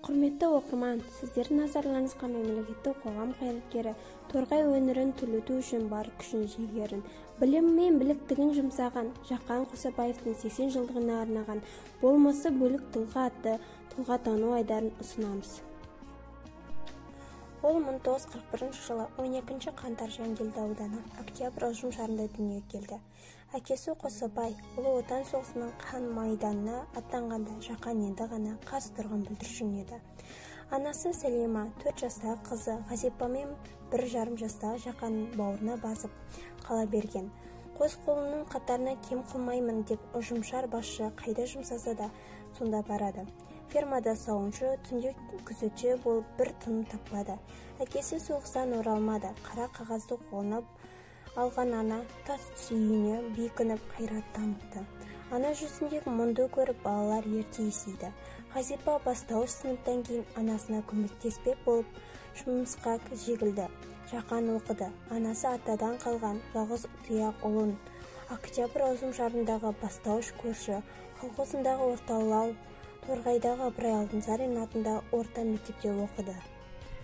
Құрметті оқырман, сіздердің назарларыңызға мемлекеттік қоғам қайраткері Торғай өңірін түлету үшін бар күшін жігерін, білімі мен біліктігін жұмсаған Жақан Қосабаевтың 80 жылдығына арнаған болмысы бөлік тұлға атты тұлғатану айдарын ұсынамыз. Ол 1941 жылы 12 қаңтар Жангелді ауданы Октябрь ұжымшарында дүниеге келді. Әкесі Қосабай ұлы отан соғысының қан майданына аттанғанда Жақан енді ғана қас тұрған бүлдіршін еді. Анасы Сәлима 4 жастағы қызы Ғазипамен 1,5 жастағы Жақанның бауырына басып қала берген. Қос қолының қатарына кем қылмаймын деп ұжымшар басшы қайда жұмсаса да сонда барады. Фермада сауыншы, түнде күзетші болып бір тыным таппады. Әкесі соғыстан оралмады. Қара қағазды қолына алған ана тас үйіне бекініп қайрат танытты. Ана жүзіндегі мұңды көріп балалар ерте есейді. Ғазипа бастауыш сыныптан кейін анасына көмектеспек болып жұмысқа жегілді. Жақан оқыды. Анасы атадан қалған жалғыз тұяқ ұлын Октябрь ұжымшарындағы бастауыш көрші колхозындағы орталау Торғайдағы Ыбырай Алтынсарин атындағы орта мектепте оқыды.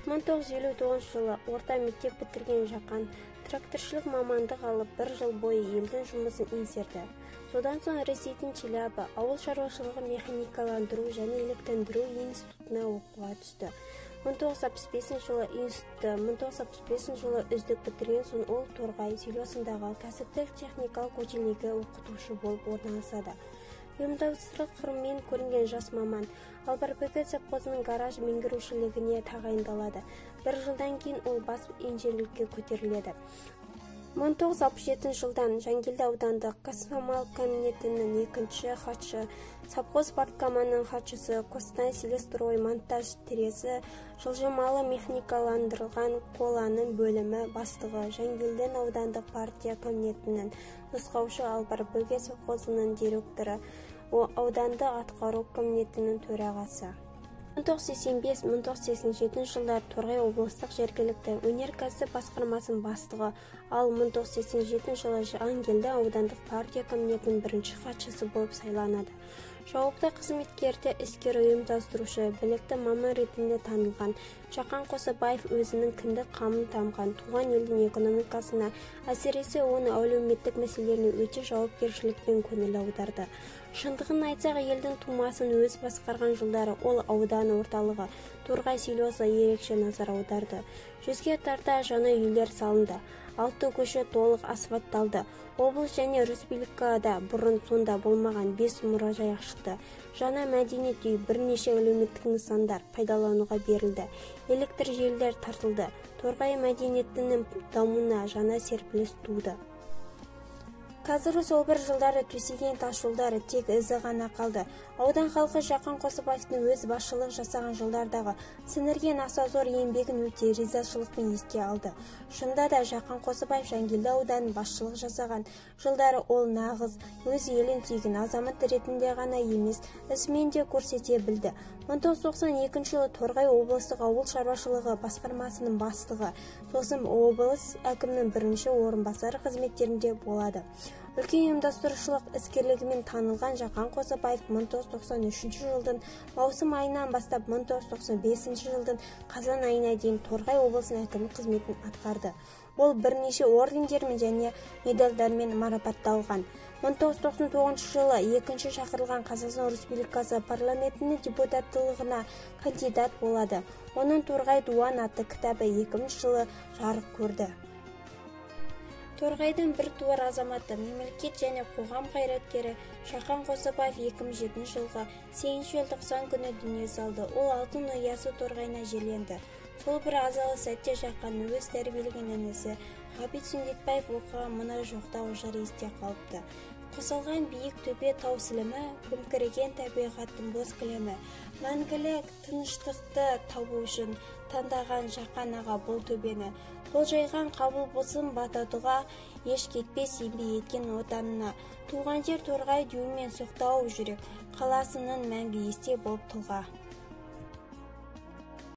1959 жылы орта мектеп бітірген Жақан тракторшылық мамандық алып 1 жыл бойы елдің жұмысын еңсерді. Содан соң Ресейдің Челябі ауыл шаруашылығы механикаландыру және электрлендіру институтына оқуға түсті. 1965 жылы институтты, 1965 жылы үздік бітірген соң ол Торғай селосындағы кәсіптік техникалық училиге оқытушы болып орналасады. Ұйымдастырылған қырымен көрінген жас маман Албарбекет совхозының гараж меңгерушілігіне тағайындалады. 1 жылдан кейін ол бас инженерлікке көтеріледі. 1967 жылдан Жангелді аудандық Комсомол комитетінің 2-ші хатшы, совхоз парткомының хатшысы, Қостанай селострой монтаж тресі, жылжымалы механикаландырылған коланың бөлімі бастығы, Жангелді аудандық партия комитетінің нұсқаушы, Албарбекет совхозының директоры, ауданды атқару комитетінің төрағасы. 1985-1987 жылдар Торғай облыстық жергілікті өнеркәсіп басқармасының бастығы, ал 1987 жылы Жангелді аудандық партия комитетінің 1-ші хатшысы болып сайланады. Жауапты қызметкерді іскер ұйымдастырушы, білікті маман ретінде танылған Жақан Қосабаев өзінің кіндік қамын тамған туған елдің экономикасына, әсіресе оның әлеуметтік мәселелеріне өте жауапкершілікпен көңіл аударды. Шындығын айтсақ, елдің тумасын өз басқарған жылдары ол аудан орталығы Торғай селосы ерекше назар аударды. 100-ге тарта жаңа үйлер салынды. 6 көше толық асфальтталды. Облыс және республикада бұрын сонда болмаған 5 мұражай ашылды. Жаңа мәдениет үй, бірнеше әлеуметтік нысандар пайдалануға берілді. Электр желілер тартылды. Торғай мәдениетінің дамуына жаңа серпіліс туды. Қазір сол бір жылдары төсеген тас жолдары тек ізі ғана қалды. Аудан халқы Жақан Қосабаевтың өз басшылық жасаған жылдардағы сіңірген аса зор еңбегін өте ризашылықпен еске алды. Шында да Жақан Қосабаев Жангелді ауданын басшылық жасаған жылдары ол нағыз өз елін сүйген азамат ретінде ғана емес, ісімен де көрсете білді. 1992 жылы Торғай облыстық ауыл шаруашылығы басқармасының бастығы, сосын облыс әкімінің 1-ші орынбасары қызметтерінде болады. Үлкен ұйымдастырушылық іскерлігімен танылған Жақан Қосабаев 1993 жылдың маусым айынан бастап 1995 жылдың қазан айына дейін Торғай облысының әкімі қызметін атқарды. Ол бірнеше ордендермен және медальдармен марапатталған. 1999 жылы 2-ші шақырылған Қазақстан Республикасы парламентінің депутаттылығына кандидат болады. Оның Торғай дуан атты кітабы 2000 жылы жарық көрді. Торғайдың бір туар азаматы, мемлекет және қоғам қайраткері Жақан Қосабаев 2007 жылға 8 желтоқсан күні дүние салды. Ол алтын ұясы Торғайына жерленді. Сол бір азалы сәтте Жақан өз тәрбиелеген інісі Ғабит Сүндетбаев оқыған мына жоқтау жыр есте қалыпты. Қосылған биік төбе тау сілімі, көмкіреген табиғаттың боз кілемі. Мәңгілік тыныштықты табу үшін таңдаған Жақан аға бұл төбені. Қол жайған қабыл болсын бататуға, еш кетпес еңбек еткен отанына. Туған жер Торғай деумен соқтау жүрек, қаласының мәңгі есте болып тұлға.